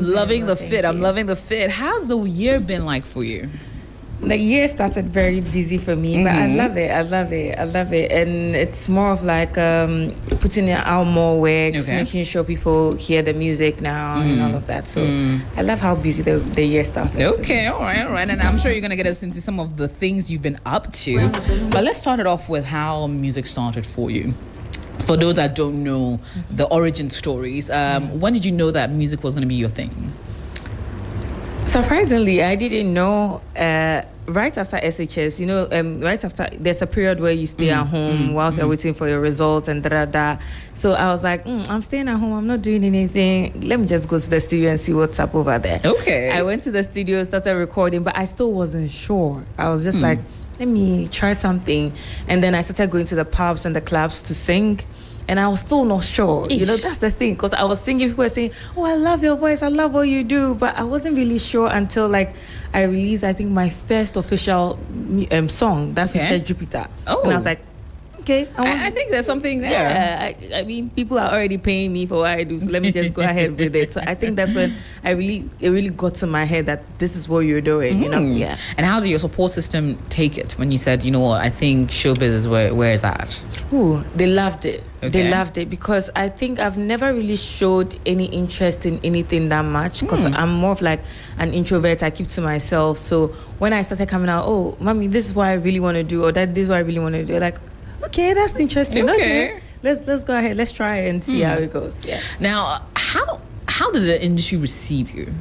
loving the fit. I'm loving the fit. How's the year been like for you? The year started very busy for me, but I love it. And it's more of like putting out more works, making sure people hear the music now and all of that. So I love how busy the year started. Okay, all right. And I'm sure you're going to get us into some of the things you've been up to. But let's start it off with how music started for you. For those that don't know the origin stories, when did you know that music was going to be your thing? Surprisingly, I didn't know right after SHS, right after, there's a period where you stay at home whilst you're waiting for your results and da-da-da. So I was like, I'm staying at home, I'm not doing anything. Let me just go to the studio and see what's up over there. Okay. I went to the studio, started recording, but I still wasn't sure. I was just like, let me try something. And then I started going to the pubs and the clubs to sing. And I was still not sure. Eesh. That's the thing. Because I was singing, people were saying, oh, I love your voice, I love what you do. But I wasn't really sure until I released, I think, my first official song that featured Jupiter. Oh. And I was like, okay. I think there's something there. Yeah, I mean, people are already paying me for what I do, so let me just go ahead with it. So I think that's when it really got to my head that this is what you're doing, Yeah. And how did your support system take it when you said, you know what, I think showbiz is where is that? Ooh, they loved it. Okay. They loved it because I think I've never really showed any interest in anything that much because I'm more of like an introvert. I keep to myself. So when I started coming out, oh, mommy, this is what I really want to do, or this is what I really want to do, like, okay, that's interesting. Okay. Let's go ahead. Let's try and see how it goes. Yeah. Now, how did the industry receive you?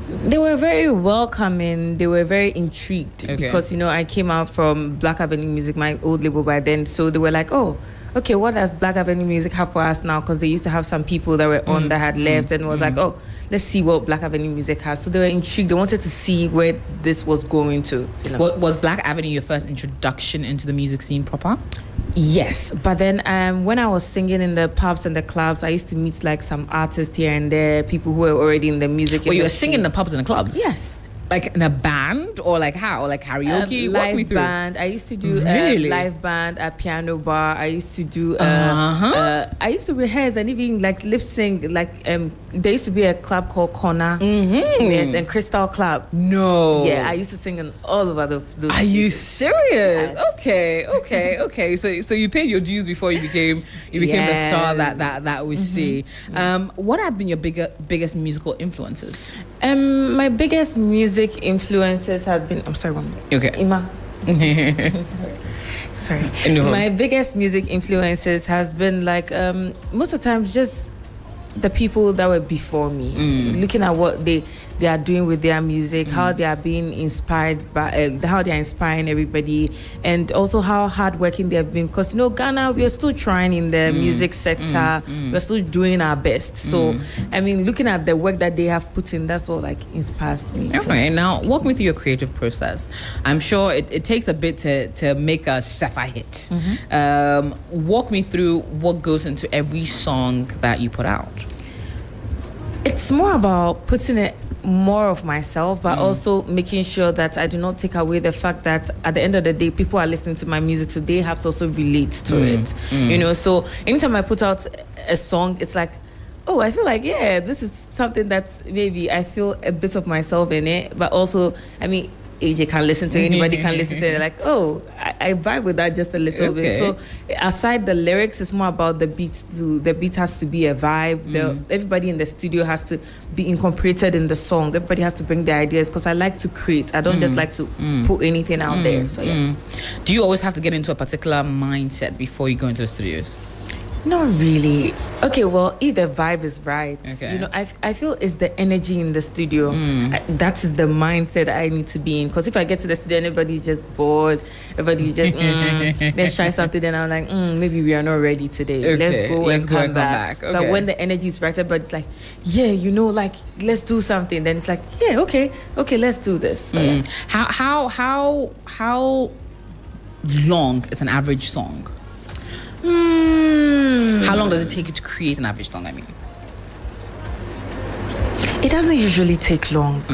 They were very welcoming. They were very intrigued because, I came out from Black Avenue Music, my old label by then. So they were like, oh, okay, what does Black Avenue Music have for us now? Because they used to have some people that were on that had left and was like, oh, let's see what Black Avenue Music has. So they were intrigued. They wanted to see where this was going to. Was Black Avenue your first introduction into the music scene proper? Yes, but then when I was singing in the pubs and the clubs, I used to meet like some artists here and there, people who were already in the music industry. Well, you were singing in the pubs and the clubs? Yes. Like in a band or like how? Like karaoke? Walk me through. Band. I used to do live band, a piano bar. I used to do I used to rehearse and even like lip sync. Like there used to be a club called Corner. Yes, and Crystal Club. No. Yeah, I used to sing in all over those. Are places. you serious? Yes. Okay. So you paid your dues before you became the star that we see. What have been your biggest musical influences? My biggest music influences has been. I'm sorry, one minute. Okay. Ima. Sorry. No. My biggest music influences has been like most of the times just the people that were before me, looking at what they are doing with their music, how they are being inspired by, how they are inspiring everybody, and also how hardworking they have been. Because Ghana, we are still trying in the music sector, we're still doing our best. So I mean, looking at the work that they have put in, that's all like inspires me. Okay, now walk me through your creative process. I'm sure it takes a bit to make a Sefa hit. Walk me through what goes into every song that you put out. It's more about putting it more of myself, but also making sure that I do not take away the fact that at the end of the day, people are listening to my music, so they have to also relate to it. So anytime I put out a song, it's like, oh, I feel like, this is something that's maybe I feel a bit of myself in it, but also, I mean, AJ can listen to it, anybody can listen to it. Like, oh, I vibe with that just a little bit. So aside the lyrics, it's more about the beats too. The beat has to be a vibe. Everybody in the studio has to be incorporated in the song. Everybody has to bring their ideas because I like to create. I don't just like to put anything out there. So Do you always have to get into a particular mindset before you go into the studios? Not really. Okay, well, if the vibe is right, I feel it's the energy in the studio. That is the mindset I need to be in. Because if I get to the studio and everybody's just bored, everybody's just, let's try something, then I'm like, maybe we are not ready today. Let's go and come back. Okay. But when the energy is right, everybody's like, like, let's do something. Then it's like, okay, let's do this. So, How long is an average song? How long does it take you to create an average song? I mean, it doesn't usually take long.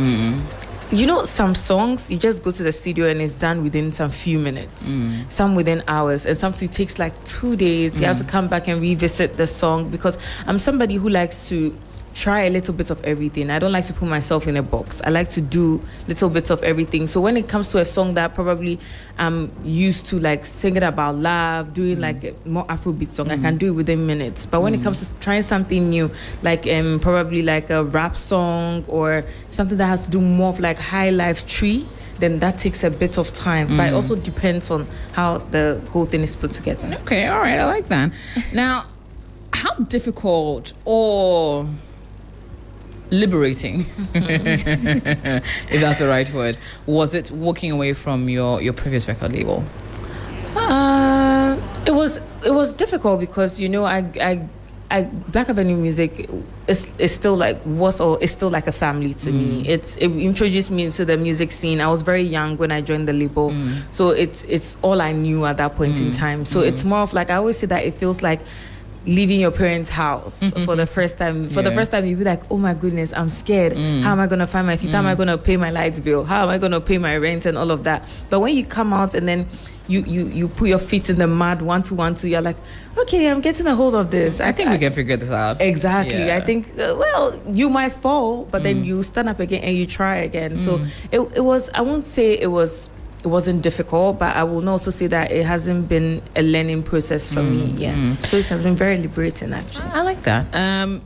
Some songs you just go to the studio and it's done within some few minutes. Some within hours, and sometimes it takes like 2 days. You have to come back and revisit the song because I'm somebody who likes to try a little bit of everything. I don't like to put myself in a box. I like to do little bits of everything. So when it comes to a song that probably I'm used to, like singing about love, doing like a more Afrobeat song, I can do it within minutes. But when it comes to trying something new, like probably like a rap song or something that has to do more of like high life tree, then that takes a bit of time. But it also depends on how the whole thing is put together. Okay, all right, I like that. Now, how difficult or liberating, if that's the right word, was it walking away from your previous record label? It was difficult because I Black Avenue Music is still like it's still like a family to me. It introduced me into the music scene. I was very young when I joined the label, so it's all I knew at that point in time. So it's more of like, I always say that it feels like leaving your parents' house for the first time. For the first time, you'll be like, oh my goodness, I'm scared. How am I going to find my feet? How am I going to pay my light bill? How am I going to pay my rent and all of that? But when you come out and then you put your feet in the mud, 1 2 1 2, you're like, okay, I'm getting a hold of this. I think we can figure this out. Exactly. Yeah. I think, well, you might fall, but then you stand up again and you try again. So it was, I won't say it wasn't difficult, but I will also say that it hasn't been a learning process for me. Yeah. So it has been very liberating, actually. I like that.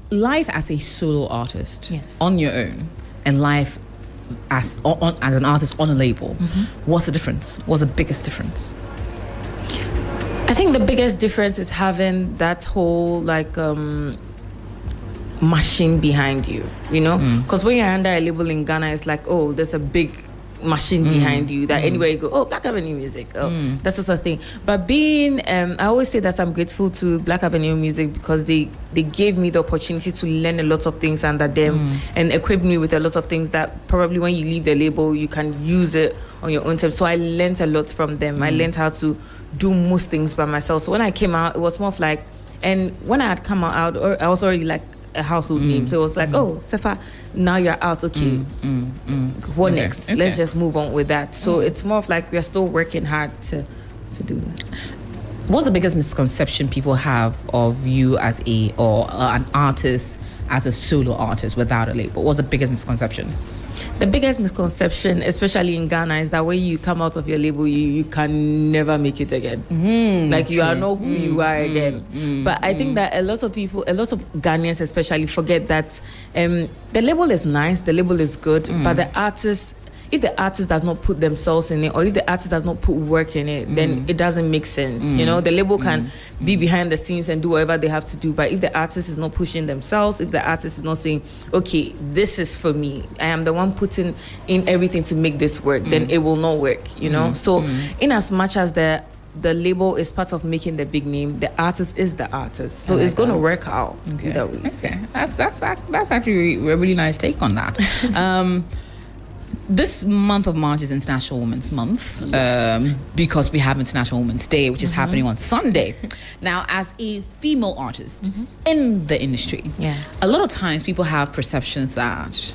Life as a solo artist, on your own, and life as an artist on a label, what's the difference? What's the biggest difference? I think the biggest difference is having that whole like machine behind you, because when you're under a label in Ghana, it's like, oh, there's a big machine behind you that anywhere you go, oh, Black Avenue Music, that sort of thing. But being I always say that I'm grateful to Black Avenue Music because they gave me the opportunity to learn a lot of things under them and equip me with a lot of things that probably when you leave the label you can use it on your own time. So I learned a lot from them. I learned how to do most things by myself. So when I came out, it was more of like, and when I had come out, I was already like a household name. So it was like, oh, Sefa, now you're out. Okay. What next? Let's just move on with that. So it's more of like we're still working hard to do that. What's the biggest misconception people have of you as an artist, as a solo artist without a label? What's the biggest misconception? The biggest misconception, especially in Ghana, is that when you come out of your label, you can never make it again. Like you are not who you are again. But I think that a lot of Ghanaians especially forget that the label is nice, the label is good, but the artist, if the artist does not put themselves in it, or if the artist does not put work in it, then it doesn't make sense. The label can be behind the scenes and do whatever they have to do, but if the artist is not pushing themselves, if the artist is not saying, okay, this is for me, I am the one putting in everything to make this work, then it will not work. So in as much as the label is part of making the big name, the artist is the artist, so it's going to work out either way. Okay, that's actually a really nice take on that. This month of March is International Women's Month, because we have International Women's Day, which is happening on Sunday. Now, as a female artist in the industry, a lot of times people have perceptions that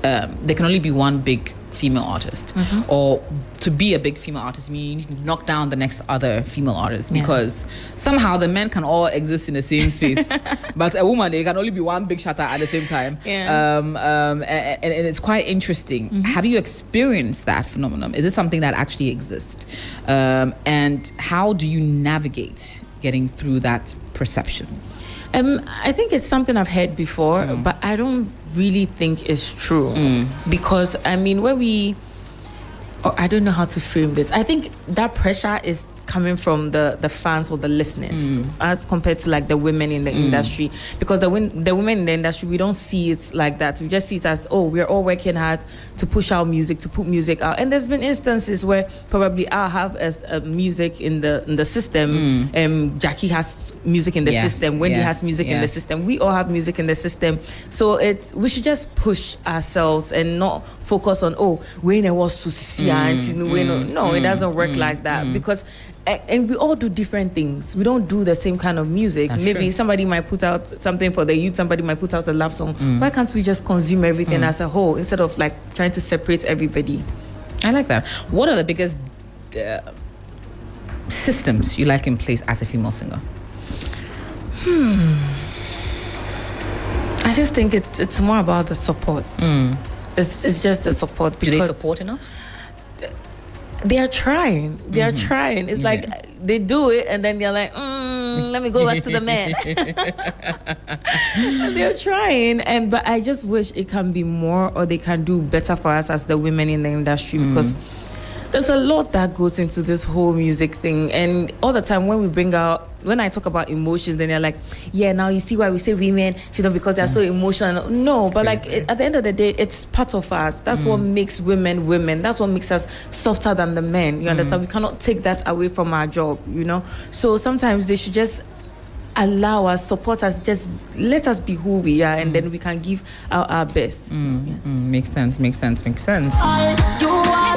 there can only be one big female artist, or to be a big female artist, you need to knock down the next other female artist, because somehow the men can all exist in the same space, but a woman, there can only be one big shatter at the same time. And it's quite interesting. Have you experienced that phenomenon? Is it something that actually exists? And how do you navigate getting through that perception? I think it's something I've heard before, but I don't really think it's true. Because, I mean, I don't know how to frame this. I think that pressure is coming from the fans or the listeners as compared to like the women in the industry, because the women in the industry, we don't see it like that. We just see it as, oh, we're all working hard to push our music, to put music out. And there's been instances where probably I'll have music in the system, Jackie has music in the system, Wendy has music in the system, we all have music in the system. So we should just push ourselves and not focus on, oh, when I was to see it doesn't work like that, because and we all do different things. We don't do the same kind of music. That's Maybe true. Somebody might put out something for the youth, somebody might put out a love song. Why can't we just consume everything as a whole instead of like trying to separate everybody? I like that. What are the biggest systems you like in place as a female singer? just think it's more about the support. It's just the support. Do they support enough? They are trying. They are trying. It's like they do it and then they're like, let me go back to the man. They're trying, but I just wish it can be more, or they can do better for us as the women in the industry, because there's a lot that goes into this whole music thing. And all the time when I talk about emotions, then they're like, yeah, now you see why we say women, because they're so emotional. No, but at the end of the day, it's part of us. That's what makes women women. That's what makes us softer than the men. You understand? We cannot take that away from our job, So sometimes they should just allow us, support us, just let us be who we are, and then we can give our best. Makes sense.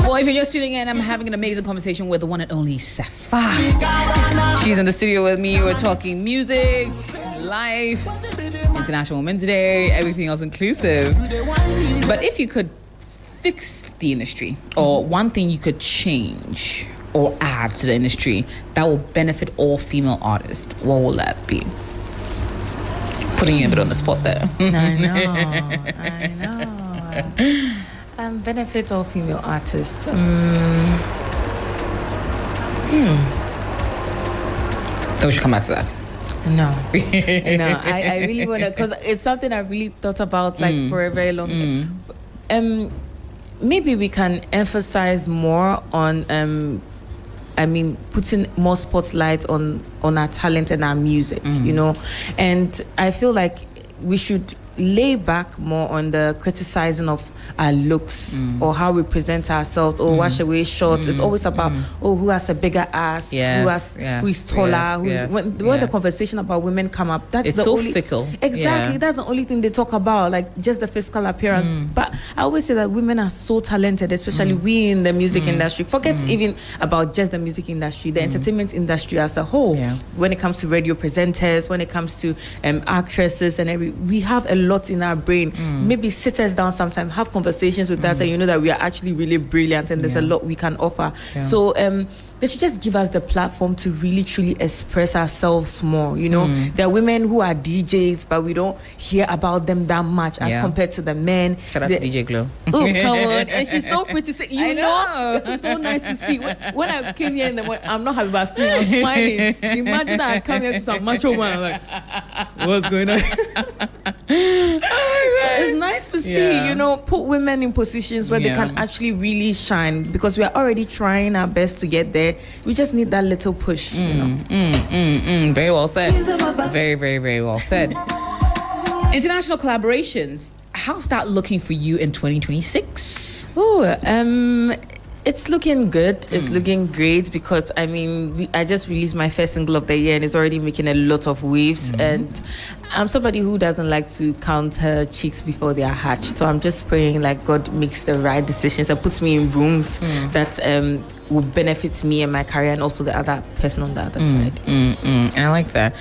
Well, if you're just tuning in, I'm having an amazing conversation with the one and only Sefa. She's in the studio with me. We're talking music, life, International Women's Day, everything else inclusive. But if you could fix the industry, or one thing you could change or add to the industry that will benefit all female artists, what will that be? Putting you a bit on the spot there. I know. Benefit all female artists. So we should come back to that. No, I really want to, because it's something I really thought about for a very long time. Maybe we can emphasize more on putting more spotlight on our talent and our music, and I feel like we should lay back more on the criticizing of our looks or how we present ourselves, or wash away short. It's always about who has a bigger ass, who is taller. When the conversation about women come up, that's it's only fickle. Exactly, that's the only thing they talk about, like just the physical appearance. But I always say that women are so talented, especially we in the music industry. Forget even about just the music industry, the entertainment industry as a whole. When it comes to radio presenters, when it comes to actresses and we have a lot in our brain. Maybe sit us down sometime, have conversations with us, and you know that we are actually really brilliant, and there's a lot we can offer. So they should just give us the platform to really truly express ourselves more. There are women who are DJs, but we don't hear about them that much as compared to the men. Shout out to DJ Glow. Oh, come on. And she's so pretty. So, this is so nice to see. When I came here in the morning, I'm not happy, but I'm smiling. Imagine that I come here to some macho man. I'm like, what's going on? So it's nice to see, put women in positions where they can actually really shine, because we are already trying our best to get there. We just need that little push. Very well said. Very, very, very well said. International collaborations. How's that looking for you in 2026? It's looking good. It's looking great, because I just released my first single of the year, and it's already making a lot of waves. And I'm somebody who doesn't like to count her chicks before they are hatched. So I'm just praying like God makes the right decisions and puts me in rooms that will benefit me and my career, and also the other person on the other side. I like that.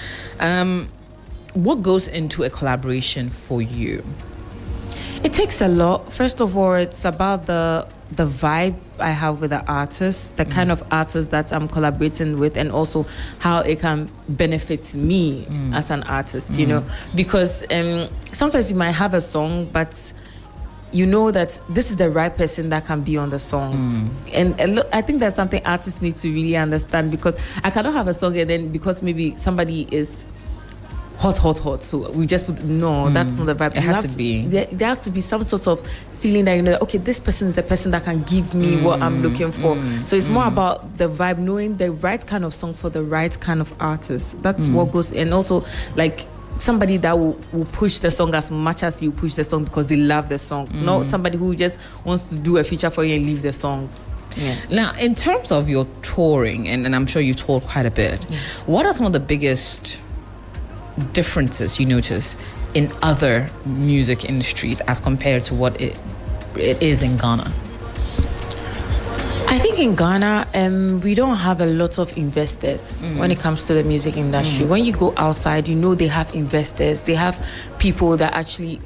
What goes into a collaboration for you? It takes a lot. First of all, it's about the vibe I have with the artist, the kind of artist that I'm collaborating with, and also how it can benefit me as an artist, because sometimes you might have a song, but you know that this is the right person that can be on the song. And look, I think that's something artists need to really understand, because I cannot have a song and then because maybe somebody is hot, so we just put, that's not the vibe. It has to be. There has to be some sort of feeling that that, okay, this person is the person that can give me what I'm looking for. So it's more about the vibe, knowing the right kind of song for the right kind of artist. That's what goes, and also like somebody that will push the song as much as you push the song because they love the song. Not somebody who just wants to do a feature for you and leave the song. Now, in terms of your touring, and I'm sure you toured quite a bit, what are some of the biggest differences you notice in other music industries as compared to what it is in Ghana? I think in Ghana, we don't have a lot of investors when it comes to the music industry. When you go outside, they have investors. They have people that actually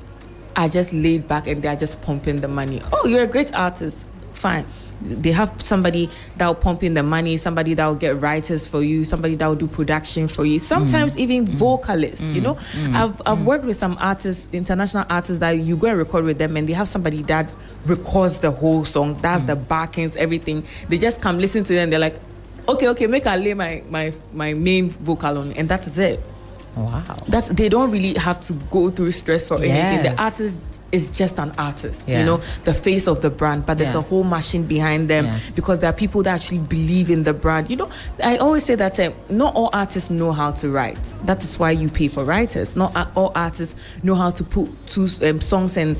are just laid back and they are just pumping the money. Oh, you're a great artist. Fine. They have somebody that will pump in the money, somebody that will get writers for you, somebody that will do production for you, sometimes even vocalists, you know. I've worked with some artists, international artists, that you go and record with them and they have somebody that records the whole song, that's the backings, everything. They just come listen to them, they're like, okay, make I lay my main vocal on, and that is it. Wow. They don't really have to go through stress for anything. Yes. The artist is just an artist, Yes. you know, the face of the brand, but there's a Yes. whole machine behind them, because there are people that actually believe in the brand. You know, I always say that not all artists know how to write. That is why you pay for writers. Not all artists know how to put two songs and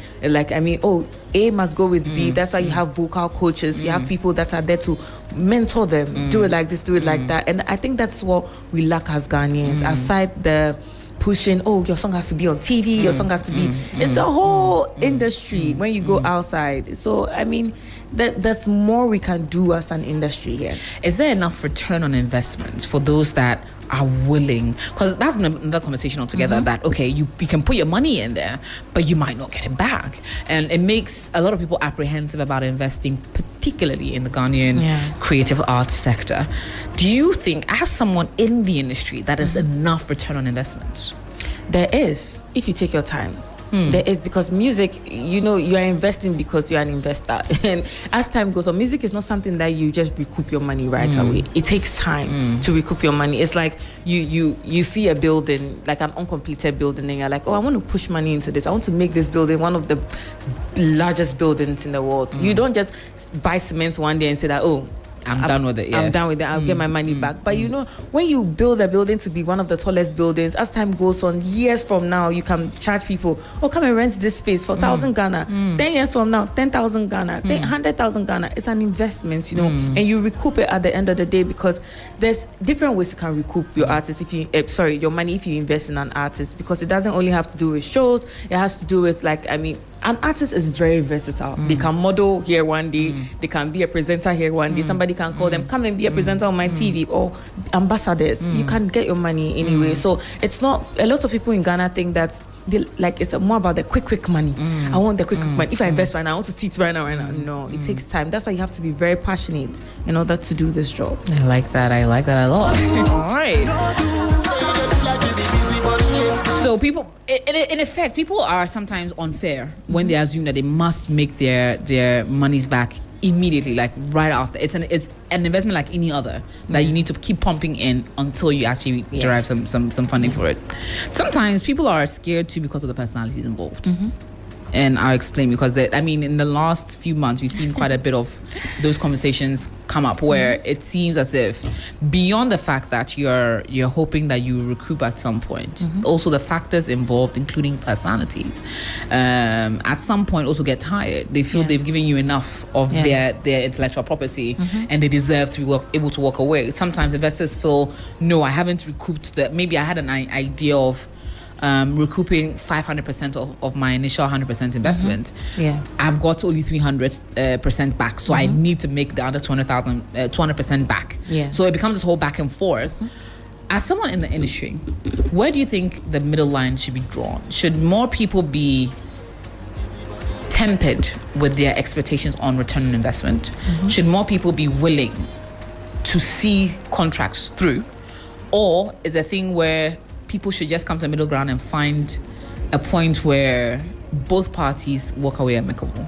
A must go with B. That's why you have vocal coaches. You have people that are there to mentor them. Do it like this, do it like that. And I think that's what we lack as Ghanaians. Aside the pushing, your song has to be on TV, your song has to be... It's a whole industry when you go outside. So, I mean, that's more we can do as an industry here. Is there enough return on investment for those that are willing? Because that's been another conversation altogether, that, okay, you can put your money in there, but you might not get it back. And it makes a lot of people apprehensive about investing, particularly in the Ghanaian creative arts sector. Do you think, as someone in the industry, that is enough return on investment? There is, if you take your time. There is, because music, you are investing because you're an investor. And as time goes on, music is not something that you just recoup your money right away. It takes time to recoup your money. It's like you see a building, like an uncompleted building, and you're like, I want to push money into this. I want to make this building one of the largest buildings in the world. You don't just buy cement one day and say that, I'm done with it. Yes. I'm done with it. I'll get my money back. But when you build a building to be one of the tallest buildings, as time goes on, years from now, you can charge people, come and rent this space for 1,000 Ghana. 10 years from now, 10,000 Ghana, 100,000 Ghana. It's an investment, and you recoup it at the end of the day, because there's different ways you can recoup your artist your money if you invest in an artist, because it doesn't only have to do with shows. It has to do with an artist is very versatile. They can model here one day. They can be a presenter here one day. Somebody can call them, come and be a presenter on my TV, or ambassadors. You can get your money anyway. So it's not, a lot of people in Ghana think that it's more about the quick money. I want the quick money. If I invest right now, I want to see it right now. No, it takes time. That's why you have to be very passionate in order to do this job. I like that a lot. All right. So people, in effect, people are sometimes unfair when they assume that they must make their monies back immediately, like right after. It's an investment like any other that you need to keep pumping in until you actually derive some funding for it. Sometimes people are scared too because of the personalities involved. And I'll explain, because in the last few months, we've seen quite a bit of those conversations come up where it seems as if, beyond the fact that you're hoping that you recoup at some point, also the factors involved, including personalities, at some point also get tired. They feel they've given you enough of their intellectual property, and they deserve to be able to walk away. Sometimes investors feel, no, I haven't recouped that. Maybe I had an idea of recouping 500% of my initial 100% investment. I've got only 300% back, so I need to make the other 200% back. So it becomes this whole back and forth. As someone in the industry, where do you think the middle line should be drawn? Should more people be tempered with their expectations on return on investment? Should more people be willing to see contracts through? Or is a thing where people should just come to the middle ground and find a point where both parties walk away amicable?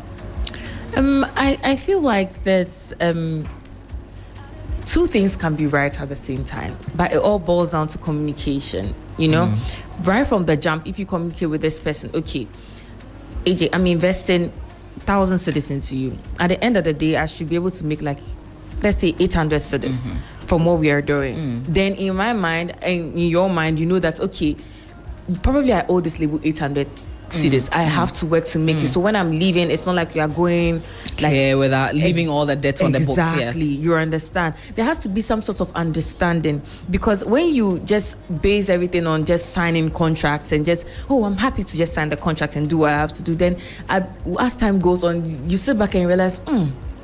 I feel like there's two things can be right at the same time, but it all boils down to communication. Right from the jump, if you communicate with this person, okay, AJ, I'm investing 1,000 cedis into you. At the end of the day, I should be able to make let's say 800 cedis from what we are doing. Then in my mind and in your mind, you know that, okay, probably I owe this label 800 cedis. I have to work to make it. So when I'm leaving, it's not like you are going without leaving all the debt on the books. Exactly, you understand. There has to be some sort of understanding, because when you just base everything on just signing contracts and just, I'm happy to just sign the contract and do what I have to do, then as time goes on, you sit back and realize,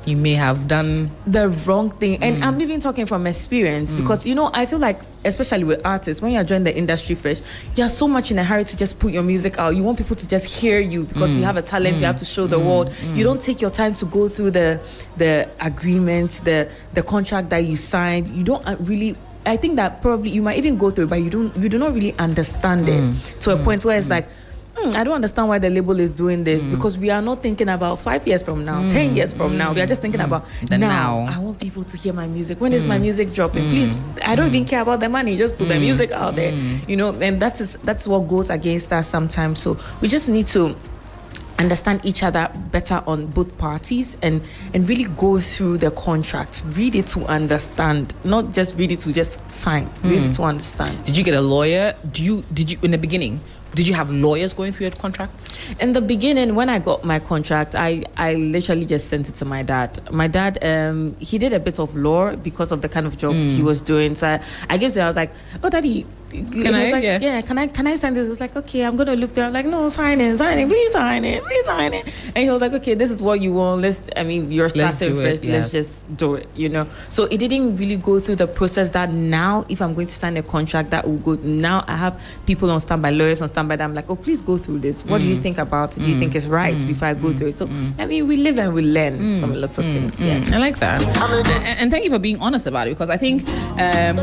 you may have done the wrong thing. And I'm even talking from experience because, I feel like, especially with artists, when you're joining the industry fresh, you're so much in a hurry to just put your music out. You want people to just hear you because you have a talent, you have to show the world. You don't take your time to go through the agreements, the contract that you signed. You don't really... I think that probably you might even go through it, but you do not really understand it to a point where it's like, I don't understand why the label is doing this because we are not thinking about 5 years from now, 10 years from now. We are just thinking about now. I want people to hear my music. When is my music dropping? Please, I don't even care about the money. Just put the music out there, and that's what goes against us sometimes. So we just need to understand each other better on both parties and really go through the contract, read it to understand, not just read it to just sign, read it to understand. Did you get a lawyer? Did you in the beginning, did you have lawyers going through your contracts? In the beginning, when I got my contract, I literally just sent it to my dad. My dad, he did a bit of law because of the kind of job he was doing. So I gave it, I was like, oh, daddy, can I sign this? He was like, okay, I'm gonna look there. I'm like, no, sign it, please sign it. And he was like, okay, this is what you want. You're starting first. Let's just do it, So it didn't really go through the process that now, if I'm going to sign a contract, that will go. Now I have people on standby, lawyers on standby. That I'm like, oh, please go through this. What do you think about it? Do you think it's right before I go through it? So we live and we learn from lots of things. Yeah, I like that, and thank you for being honest about it, because I think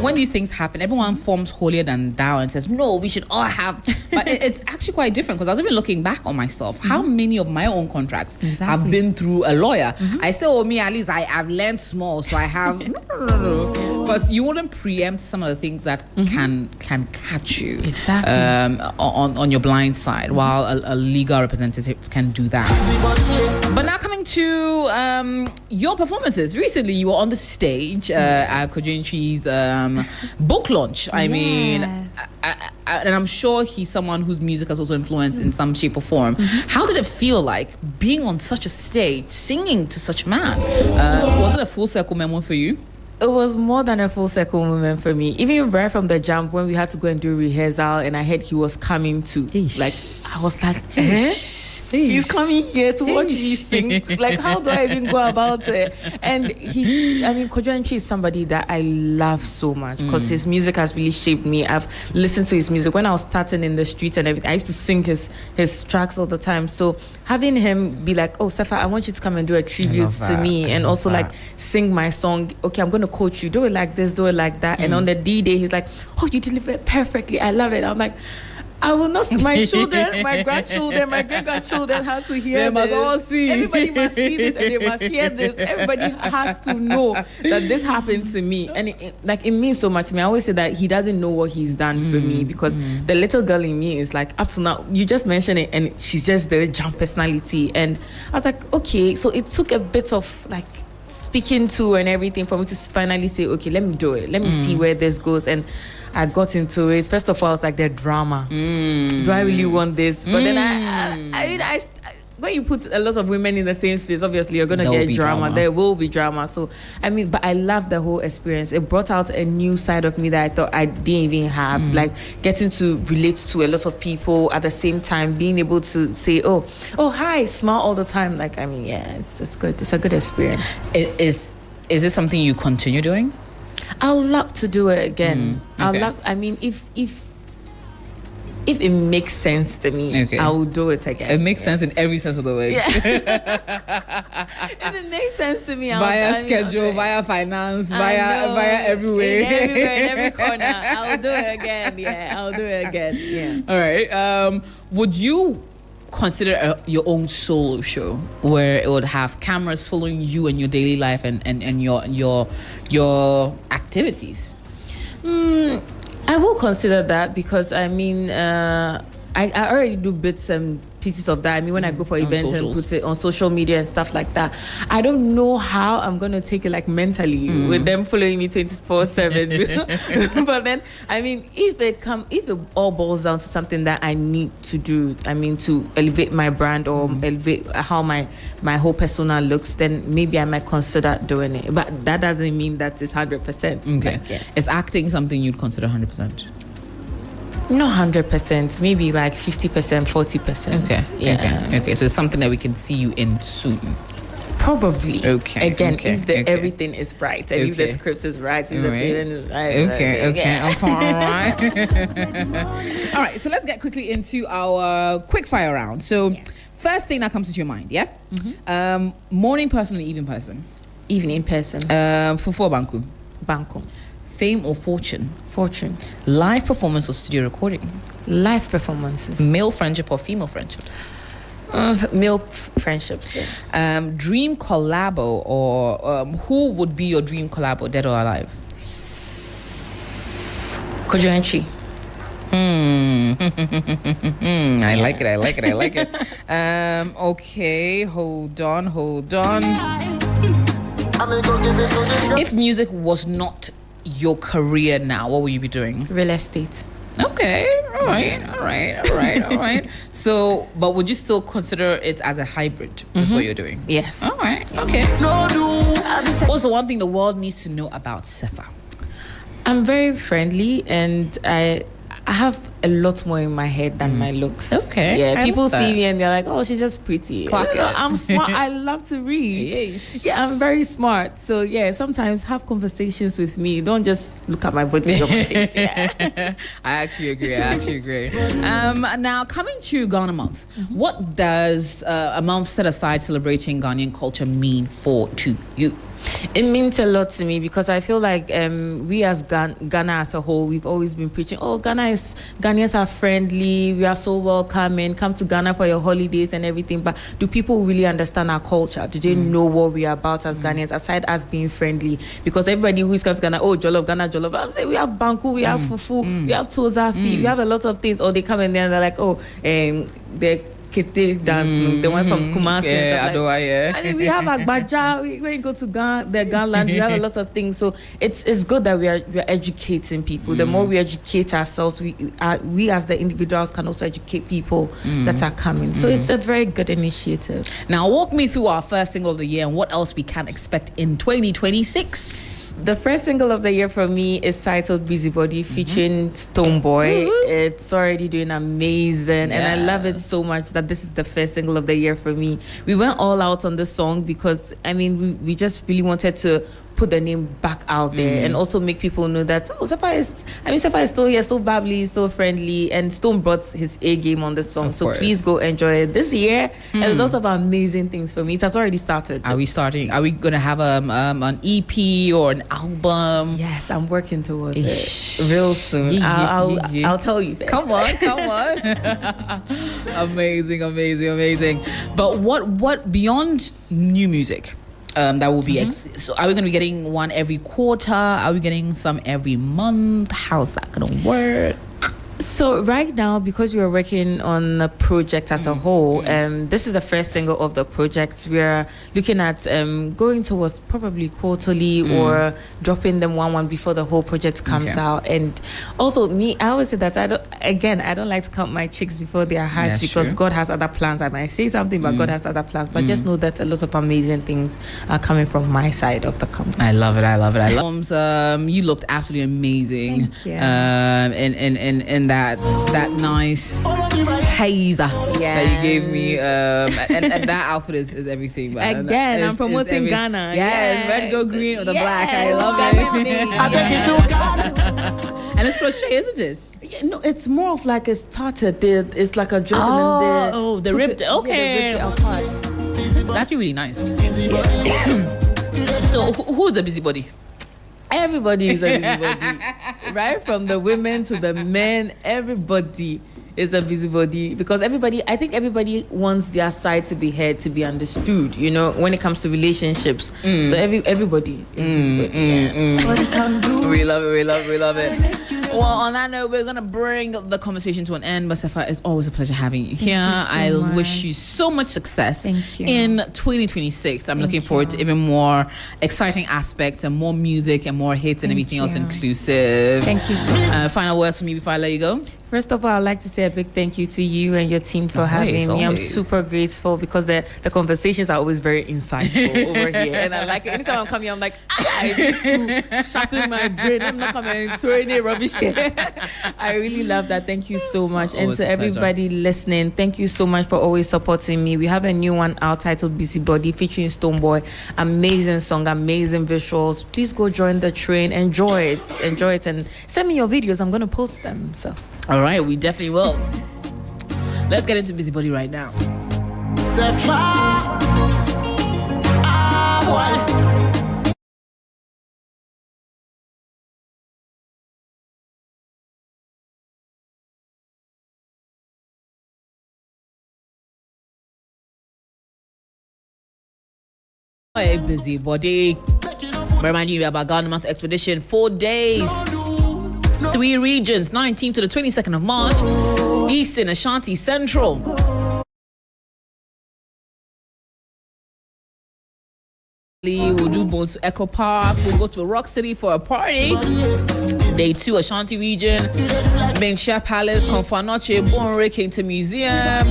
when these things happen, everyone forms holier than thou and says, no, we should all have, but it's actually quite different, because I was even looking back on myself, how many of my own contracts have been through a lawyer. I say, oh, me, at least I've learned small, so I have no, because you wouldn't preempt some of the things that can catch you on your blind side, while a legal representative can do that. But now coming to your performances. Recently you were on the stage at Kojenchi's book launch. I mean, and I'm sure he's someone whose music has also influenced in some shape or form. How did it feel like being on such a stage, singing to such a man? Was it a full circle moment for you? It was more than a full circle moment for me. Even right from the jump, when we had to go and do rehearsal and I heard he was coming to, like, I was like, he's coming here to watch me sing. Like, how do I even go about it? And Kojenchi is somebody that I love so much because his music has really shaped me. I've listened to his music when I was starting in the streets and everything. I used to sing his tracks all the time. So having him be like, oh, Sefa, I want you to come and do a tribute to me and also like sing my song. Okay, I'm going to coach you, do it like this, do it like that. And on the D-Day, he's like, oh, you deliver it perfectly. I love it. I'm like, I will not. My children, my grandchildren, my great-grandchildren have to hear they this. Must all see. Everybody must see this and they must hear this. Everybody has to know that this happened to me. And it means so much to me. I always say that he doesn't know what he's done for me, because the little girl in me is like, up to now, you just mentioned it and she's just the jump personality. And I was like, okay, so it took a bit of like speaking to and everything for me to finally say, okay, let me do it. Let me see where this goes. And I got into it. First of all, it's like the drama. Do I really want this? But then I when you put a lot of women in the same space, obviously you're gonna get drama. There will be drama. So but I love the whole experience. It brought out a new side of me that I thought I didn't even have. Like getting to relate to a lot of people at the same time, being able to say, oh, hi, smile all the time. Like, it's good. It's a good experience. Is this something you continue doing? I'll love to do it again. Okay. If it makes sense to me, I will do it again. It makes sense in every sense of the word. Yeah. If it makes sense to me, via schedule, via finance, via everywhere. In every corner. I'll do it again. Yeah, I'll do it again. Yeah. All right. Would you consider your own solo show where it would have cameras following you and your daily life and your activities? I will consider that because I already do bits and pieces of that. When I go for events and put it on social media and stuff like that, I don't know how I'm gonna take it like mentally with them following me 24/7. But then if it all boils down to something that I need to do, to elevate my brand or elevate how my whole persona looks, then maybe I might consider doing it. But that doesn't mean that it's 100%. Okay. Is acting something you'd consider 100%? Not 100%, maybe like 50%, 40%. Okay. So it's something that we can see you in soon. Probably. Okay. Again, okay, if the okay. everything is right and if the Okay. script is right, if the Right. feeling is right. Okay, yeah. all right. All right, so let's get quickly into our quick fire round. So, first thing that comes to your mind, yeah? Morning person or evening person? Evening person. Fufu Banku. Banco. Fame or fortune? Fortune. Live performance or studio recording? Live performances. Male friendship or female friendships? Male friendships. Yeah. Dream collabo or who would be your dream collabo, dead or alive? Kojo and Chi. I like it. Okay, hold on. If music was not your career now, what would you be doing? Real estate. Okay, all right. So, but would you still consider it as a hybrid with what you're doing? Yes. All right, okay. What's the one thing the world needs to know about Sefa? I'm very friendly and I have a lot more in my head than my looks. Okay, Yeah, I people love see that. me and they're like, oh, she's just pretty. Clock it. I'm smart. I love to read. Yeesh. Yeah, I'm very smart. So, yeah, sometimes have conversations with me. Don't just look at my body or my face. Yeah. I actually agree. Now, coming to Ghana Month, what does a month set aside celebrating Ghanaian culture mean to you? It means a lot to me because I feel like we as Ghana as a whole, we've always been preaching, Ghanaians are friendly, we are so welcoming, come to Ghana for your holidays and everything. But do people really understand our culture? Do they know what we are about as Ghanaians, aside us being friendly? Because everybody who is coming to Ghana, Jollof, Ghana, Jollof. I'm saying we have Banku, we have Fufu, we have Tozafi, we have a lot of things. Or they come in there and they're like, they're Kete dance, the one from Kumasi. Yeah, and stuff Adowa, I mean, we have Agbaja. When you go to Ghana, we have a lot of things. So it's good that we are educating people. The more we educate ourselves, we as the individuals can also educate people that are coming. So it's a very good initiative. Now, walk me through our first single of the year and what else we can expect in 2026. The first single of the year for me is titled Busybody featuring Stoneboy. It's already doing amazing and I love it so much that this is the first single of the year for me. We went all out on this song because we just really wanted to put the name back out there and also make people know that Sefa is still here, still bubbly, still friendly, and Stone brought his A game on this song. Of so course. please go enjoy it this year. A lot of amazing things for me. It has already started. Are we gonna have an EP or an album? Yes, I'm working towards Ish. it real soon. Yeah. I'll tell you first. Come on. Amazing. But what beyond new music? That will be. So, are we going to be getting one every quarter? Are we getting some every month? How's that going to work? So right now, because we are working on a project as a whole, this is the first single of the project. We are looking at going towards probably quarterly or dropping them one before the whole project comes out. And also I always say that I don't like to count my chicks before they are hatched. That's because true. God has other plans. I might say something, but God has other plans. But just know that a lot of amazing things are coming from my side of the company. I love it. You looked absolutely amazing. Thank you. In that nice taser that you gave me, and that outfit is everything. Man. Again, I'm It's promoting everything. Ghana. Yes, red, gold, green, or the black. I love it. And it's crochet, isn't it? Yeah, no, it's more of like a starter. It's like a dress and then the ribbed. Okay, they ripped it apart. that's actually really nice. So who's the busybody? Everybody is a busybody, right? From the women to the men, everybody is a busybody because I think everybody wants their side to be heard, to be understood. You know, when it comes to relationships. So everybody is busybody. We love it. Well, on that note, we're gonna bring the conversation to an end. But Sefa, it's always a pleasure having you here. I wish you so much success Thank you. in 2026. I'm looking forward to even more exciting aspects and more music and more hits and everything else inclusive. Thank you so much. Final words from you before I let you go. First of all, I'd like to say a big thank you to you and your team for having me. I'm super grateful because the conversations are always very insightful over here. And I like it. Anytime I'm coming, I'm like, I need to sharpen my brain. I'm not coming throwing any rubbish here. I really love that. Thank you so much. Always and to everybody listening, thank you so much for always supporting me. We have a new one out titled Busybody featuring Stoneboy. Amazing song, amazing visuals. Please go join the train. Enjoy it. Enjoy it. And send me your videos. I'm going to post them. So. All right, we definitely will. Let's get into Busybody right now. Sefa, Hey, Busybody. Remind you about Ghana Month Expedition, 4 days. 3 regions, 19th to the 22nd of March, Eastern, Ashanti, Central. We'll do both to Echo Park. We'll go to Rock City for a party. Day 2, Ashanti region, Mingsha Palace, Konfanoche, Bonre, Kington Museum.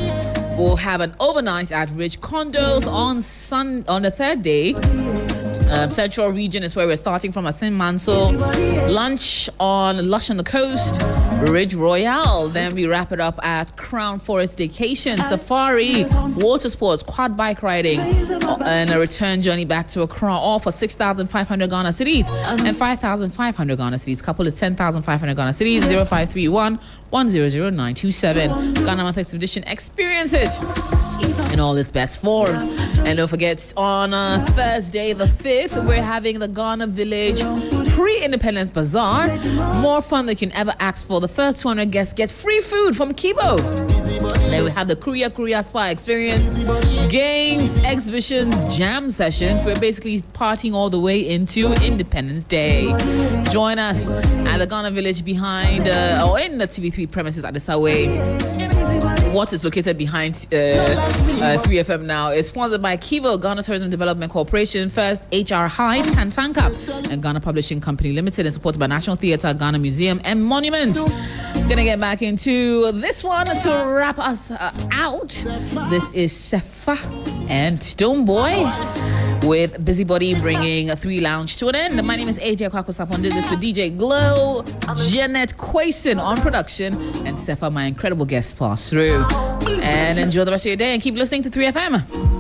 We'll have an overnight at Rich Condos on the 3rd day. Central region is where we're starting from, Asin Manso. Lunch on Lush on the Coast, Ridge Royale. Then we wrap it up at Crown Forest Vacation, Safari, water sports, quad bike riding, and a return journey back to Accra, all for 6,500 Ghana cedis and 5,500 Ghana cedis. Couple is 10,500 Ghana cedis. 0531 100927. Ghana Month Expedition. Experience it in all its best forms. And don't forget, on Thursday the 5th, we're having the Ghana Village Pre-Independence Bazaar. More fun than you can ever ask for. The first 200 guests get free food from Kibo. Then we have the Korea Spa Experience, games, exhibitions, jam sessions. We're basically partying all the way into Independence Day. Join us at the Ghana Village behind, or in the TV3 premises at the Subway. What is located behind 3FM now is sponsored by Kivo, Ghana Tourism Development Corporation, First HR Hyde, Kantanka, and Ghana Publishing Company Limited, and supported by National Theatre, Ghana Museum, and Monuments. Gonna get back into this one to wrap us out. This is Sefa and Stoneboy with Busybody bringing a 3 Lounge to an end. My name is AJ Kwakosapon. Did this with DJ Glow, Janet Quason on production, and Sefa, my incredible guest, pass through. And enjoy the rest of your day and keep listening to 3FM.